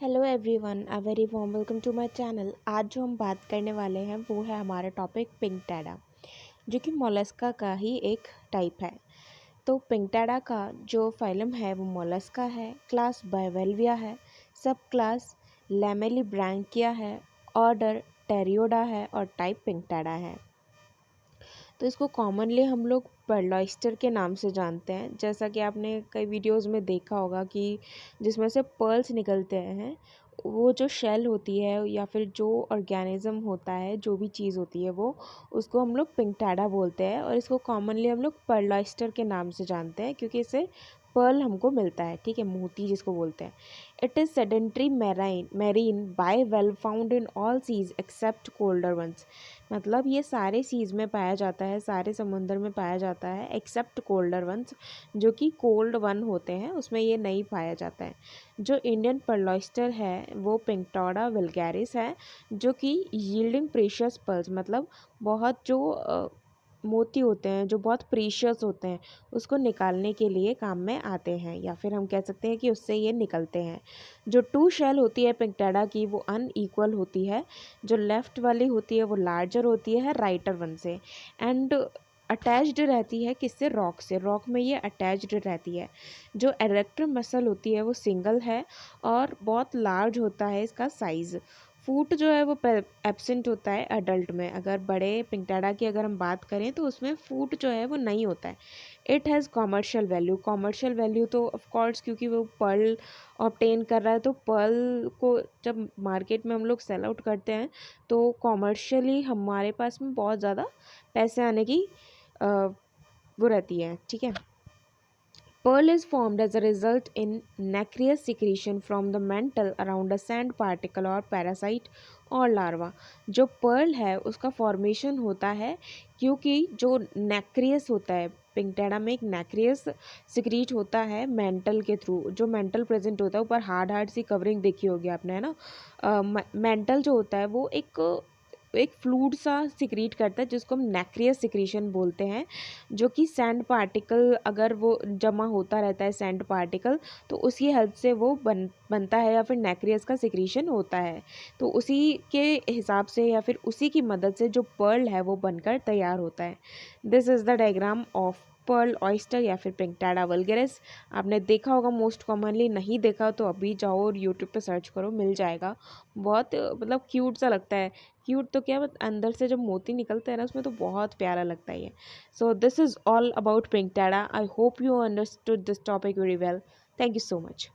Hello everyone, a very warm welcome to my channel. आज जो हम बात करने वाले हैं वो है हमारा टॉपिक पिंकटेडा, जो कि मोलस्का का ही एक टाइप है। तो पिंकटेडा का जो फाइलम है वो मोलस्का है, क्लास बाइवेल्विया है, सब क्लास लैमेलिब्रैंकिया है, ऑर्डर टेरियोडा है और टाइप पिंकटेडा है। तो इसको कॉमनली हम लोग पर्ल ऑयस्टर के नाम से जानते हैं। जैसा कि आपने कई वीडियोस में देखा होगा कि जिसमें से पर्ल्स निकलते हैं, वो जो शेल होती है या फिर जो ऑर्गेनिज्म होता है, जो भी चीज़ होती है वो, उसको हम लोग पिंकटेडा बोलते हैं और इसको कॉमनली हम लोग पर्ल ऑयस्टर के नाम से जानते हैं क्योंकि इससे पर्ल हमको मिलता है, ठीक है, मोती जिसको बोलते हैं। It is sedentary marine by well found in all seas except colder ones. मतलब ये सारे सीज में पाया जाता है, सारे समुंदर में पाया जाता है एक्सेप्ट कोल्डर वंस, जो कि कोल्ड वन होते हैं उसमें ये नहीं पाया जाता है। जो इंडियन पर्ल ऑयस्टर है वो पिंकटेडा वल्गैरिस है, जो कि यील्डिंग प्रीशियस पर्ल्स, मतलब बहुत जो मोती होते हैं जो बहुत प्रीशियस होते हैं उसको निकालने के लिए काम में आते हैं, या फिर हम कह सकते हैं कि उससे ये निकलते हैं। जो टू शेल होती है पिंकटेडा की वो अनईक्वल होती है। जो लेफ़्ट वाली होती है वो लार्जर होती है राइटर वन से, एंड अटैच्ड रहती है किससे, रॉक से। रॉक में ये अटैच्ड रहती है। जो एरेक्टर मसल होती है वो सिंगल है और बहुत लार्ज होता है इसका साइज़। फूट जो है वो एब्सेंट होता है अडल्ट में। अगर बड़े पिंकटेडा की अगर हम बात करें तो उसमें फूट जो है वो नहीं होता है। It has commercial value. Commercial value तो ऑफ कोर्स क्योंकि वो पर्ल ऑब्टेन कर रहा है, तो पर्ल को जब मार्केट में हम लोग सेल आउट करते हैं तो कॉमर्शियली हमारे पास में बहुत ज़्यादा पैसे आने की वो रहती है, ठीक है। Pearl is formed as a result in nacreous secretion from the mantle around a sand particle or parasite और लार्वा। जो पर्ल है उसका फॉर्मेशन होता है क्योंकि जो नैक्रियस होता है, पिंकटेडा में एक नैक्रियस सिक्रीट होता है मेंटल के थ्रू। जो मेंटल प्रेजेंट होता है, ऊपर हार्ड हार्ड सी कवरिंग देखी होगी आपने, है ना। मेंटल जो होता है वो एक फ्लूइड सा सिक्रीट करता है जिसको हम नैक्रियस सिक्रीशन बोलते हैं। जो कि सैंड पार्टिकल अगर वो जमा होता रहता है सैंड पार्टिकल, तो उसकी हेल्प से वो बनता है या फिर नैक्रियस का सिक्रीशन होता है। तो उसी के हिसाब से या फिर उसी की मदद से जो पर्ल है वो बनकर तैयार होता है। This is the diagram of pearl oyster या फिर पिंकटेडा वल्गैरिस। आपने देखा होगा मोस्ट कॉमनली, नहीं देखा तो अभी जाओ और यूट्यूब पे सर्च करो, मिल जाएगा। बहुत मतलब क्यूट सा लगता है। क्यूट तो क्या, बट अंदर से जब मोती निकलता है ना उसमें, तो बहुत प्यारा लगता है ये। So this is all about Pinktada. I hope you understood this topic very well. Thank you so much.